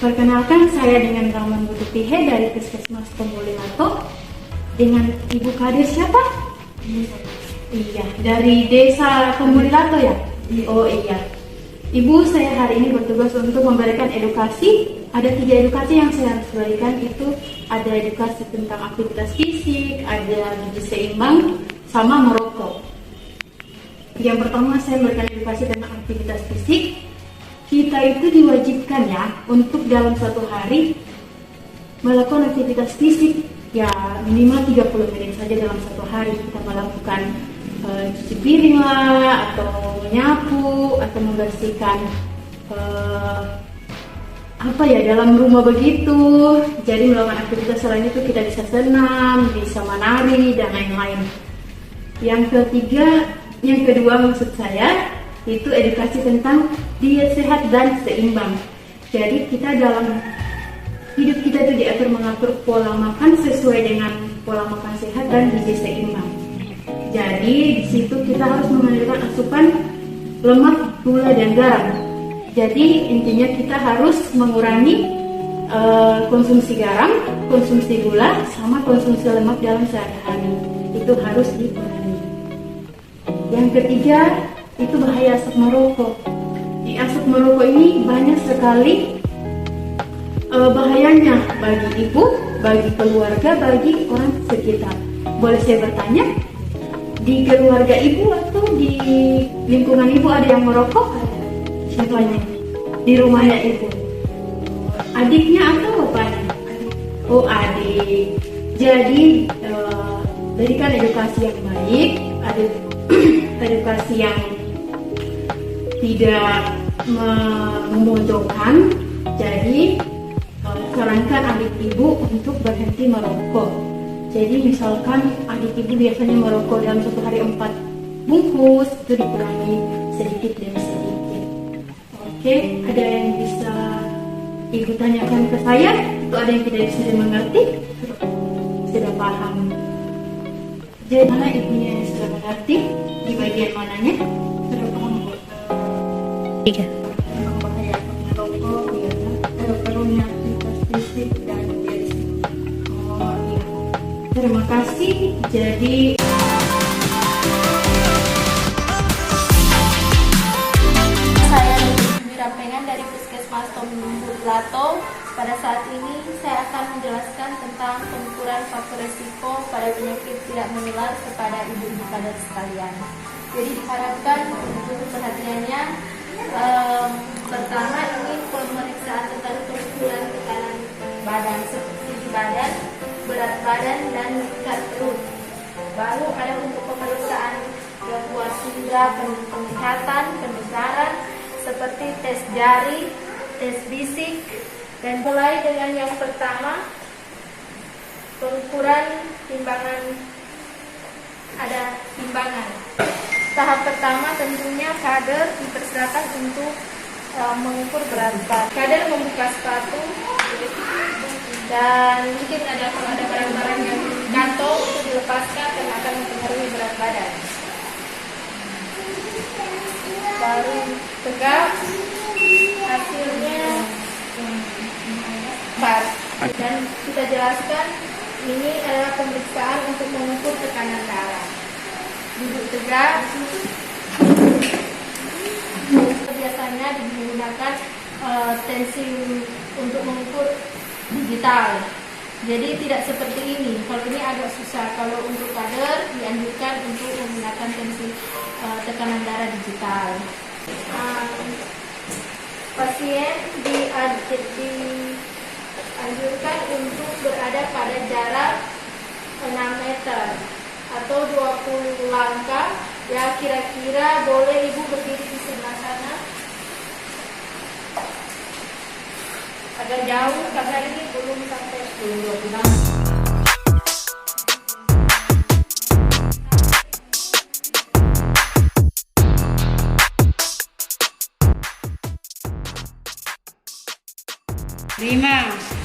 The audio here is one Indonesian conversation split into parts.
Perkenalkan, saya dengan Rahman Butupihe dari Puskesmas Tombolelato. Dengan Ibu Kadir siapa? Iya, dari Desa Tombolelato ya? Oh iya. Ibu, saya hari ini bertugas untuk memberikan edukasi. Ada 3 edukasi yang saya harus berikan, itu ada edukasi tentang aktivitas fisik, ada gizi seimbang, sama merokok. Yang pertama, saya memberikan edukasi tentang aktivitas fisik. Kita itu diwajibkan ya untuk dalam satu hari melakukan aktivitas fisik ya minimal 30 menit saja dalam satu hari. Kita melakukan cuci piring lah, atau menyapu, atau membersihkan dalam rumah begitu. Jadi melakukan aktivitas selain itu kita bisa senam, bisa menari dan lain-lain. Yang kedua maksud saya itu edukasi tentang diet sehat dan seimbang. Jadi kita dalam hidup kita itu diatur mengatur pola makan sesuai dengan pola makan sehat dan gizi seimbang. Jadi di situ kita harus mengandalkan asupan lemak, gula dan garam. Jadi intinya kita harus mengurangi konsumsi garam, konsumsi gula, sama konsumsi lemak dalam sehari-hari. Itu harus dikurangi. Yang ketiga itu bahaya asap merokok. Di asap merokok ini banyak sekali bahayanya bagi ibu, bagi keluarga, bagi orang sekitar. Boleh saya bertanya, di keluarga ibu atau di lingkungan ibu ada yang merokok? Siapanya? Di rumahnya ibu? Adiknya atau bapaknya? Oh, adik. Jadi berikan edukasi yang baik, edukasi yang tidak memojokkan. Jadi sarankan adik ibu untuk berhenti merokok. Jadi misalkan adik ibu biasanya merokok dalam satu hari 4 bungkus, itu dikurangi sedikit demi sedikit. Oke, ada yang bisa ibu tanyakan ke saya? Atau ada yang tidak bisa dimengerti? Sudah paham? Jadi mana ibunya yang sudah mengerti? Di bagian mananya? Sudah paham? 3. Bahaya merokok, perlunya aktivitas fisik dan gizi. Oh iya. Terima kasih. Jadi saya Rampengan dari Puskesmas Tombolelato. Pada saat ini saya akan menjelaskan tentang pengukuran faktor risiko pada penyakit tidak menular kepada ibu-ibu kader sekalian. Jadi diharapkan untuk perhatiannya, pertama ini pemeriksaan tentang pengukuran tekanan badan seperti di badan, berat badan dan tingkat perut. Baru ada untuk pemeriksaan gangguan indera penglihatan, pendengaran seperti tes jari, tes fisik. Dan mulai dengan yang pertama, pengukuran timbangan. Ada timbangan. Tahap pertama tentunya kader dipersilakan untuk mengukur berat badan. Kader membuka sepatu dan mungkin kalau ada barang-barang yang di kantong itu dilepaskan karena akan mempengaruhi berat badan. Baru tegak, hasilnya dan kita jelaskan ini adalah pemeriksaan untuk mengukur tekanan darah. Duduk tegak. Biasanya digunakan tensi untuk mengukur digital. Jadi tidak seperti ini. Kalau ini agak susah. Kalau untuk kader dianjurkan untuk menggunakan tensi tekanan darah digital. Pasien dianjurkan untuk berada pada jarak 6 meter atau 20 langkah. Ya kira-kira boleh ibu berdiri di sebelah sana. Agak jauh karena ini belum sampai 20 langkah.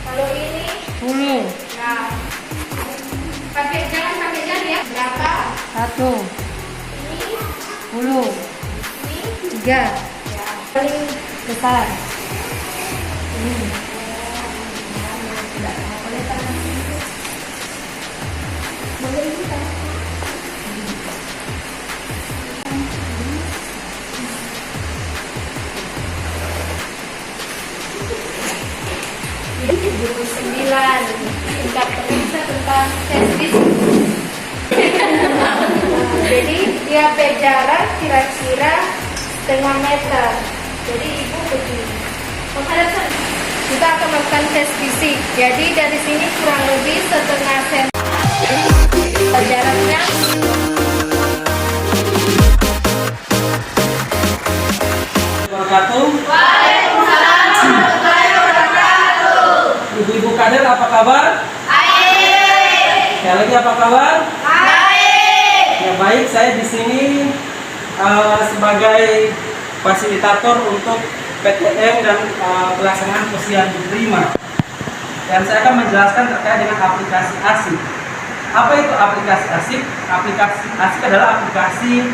Kalau ini 10. nah jangan pakai jari ya. Berapa? 1. Ini 10. ini 3. ya paling Besar. ini 79. Tingkat periksa tentang tes fisik. Jadi dia jarak kira-kira setengah meter. Jadi ibu begini. Kita akan melakukan tes fisik. Jadi dari sini kurang lebih setengah cm jaraknya. Waalaikumsalam warahmatullahi wabarakatuh. Ibu-ibu kader apa kabar? Baik. Sekali lagi apa kabar? Baik. Ya baik, saya di sini sebagai fasilitator untuk PTM dan pelaksanaan posyandu prima. Dan saya akan menjelaskan terkait dengan aplikasi ASIK. Apa itu aplikasi ASIK? Aplikasi ASIK adalah aplikasi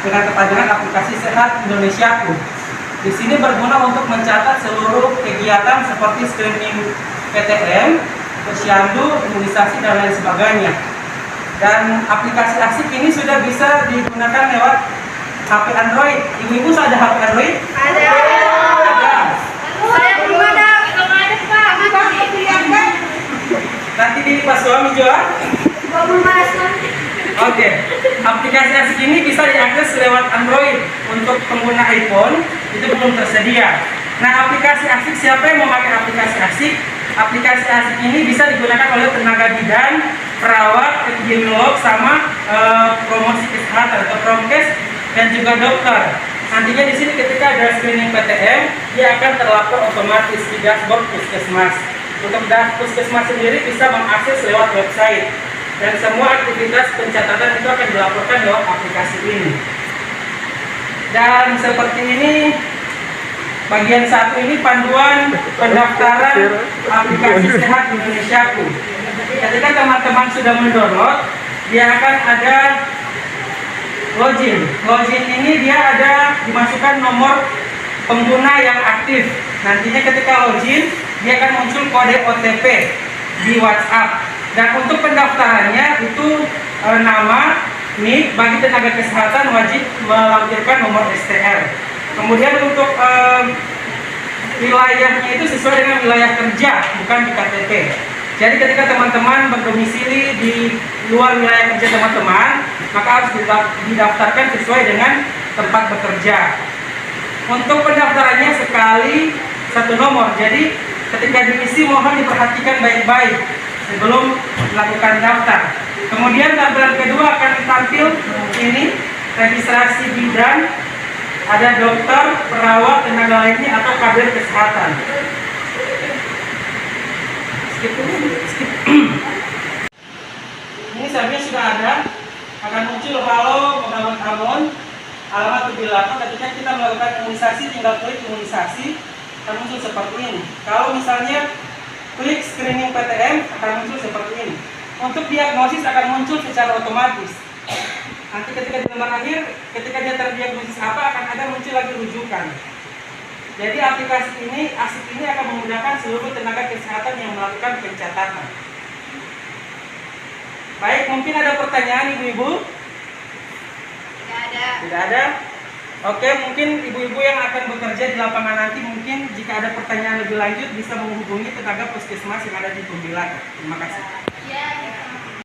dengan kepanjangan aplikasi Sehat Indonesiaku. Di sini berguna untuk mencatat seluruh kegiatan seperti screening PTM, posyandu, imunisasi dan lain sebagainya. Dan aplikasi ASIK ini sudah bisa digunakan lewat HP Android. Ibu-ibu sudah ada HP Android? Ada. Saya belum ada. Belum ada, Pak. Nanti di pas suami jual? Belum ada. Oke. Aplikasi ASIK ini bisa diakses lewat Android. Untuk pengguna iPhone itu belum tersedia. Nah, aplikasi ASIK, siapa yang memakai aplikasi ASIK? Aplikasi ASIK ini bisa digunakan oleh tenaga bidan, perawat, epidemiolog, sama promosi kesehatan atau promkes, dan juga dokter. Nantinya di sini ketika ada screening PTM, dia akan terlapor otomatis di dashboard puskesmas. Untuk puskesmas sendiri bisa mengakses lewat website, dan semua aktivitas pencatatan itu akan dilaporkan lewat aplikasi ini. Dan seperti ini, bagian satu ini panduan pendaftaran aplikasi Sehat Indonesiaku. Ketika teman-teman sudah mendownload, dia akan ada login. Login ini dia ada dimasukkan nomor pengguna yang aktif. Nantinya ketika login, dia akan muncul kode OTP di WhatsApp. Dan untuk pendaftarannya itu nama, NIK, bagi tenaga kesehatan wajib melampirkan nomor STR. Kemudian untuk wilayahnya itu sesuai dengan wilayah kerja, bukan di KTP. Jadi ketika teman-teman berdomisili di luar wilayah kerja teman-teman, maka harus didaftarkan sesuai dengan tempat bekerja. Untuk pendaftarannya sekali satu nomor. Jadi ketika diisi mohon diperhatikan baik-baik sebelum melakukan daftar. Kemudian tampilan kedua akan tampil ini registrasi bidan, ada dokter, perawat, tenaga lainnya atau kader kesehatan. Ini sebenarnya sudah ada, akan muncul halo pengalaman Ambon, alamat 78. Ketika kita melakukan imunisasi, tinggal klik imunisasi, akan muncul seperti ini. Kalau misalnya klik screening PTM, akan muncul seperti ini. Untuk diagnosis akan muncul secara otomatis. Nanti ketika di lembar akhir, ketika dia terdiagnosis apa, akan ada muncul lagi rujukan. Jadi aplikasi ini, ASIK ini akan memudahkan seluruh tenaga kesehatan yang melakukan pencatatan. Baik, mungkin ada pertanyaan ibu-ibu? Tidak ada. Tidak ada? Oke, mungkin ibu-ibu yang akan bekerja di lapangan nanti, mungkin jika ada pertanyaan lebih lanjut bisa menghubungi tenaga puskesmas yang ada di Pembilat. Terima kasih. Ya.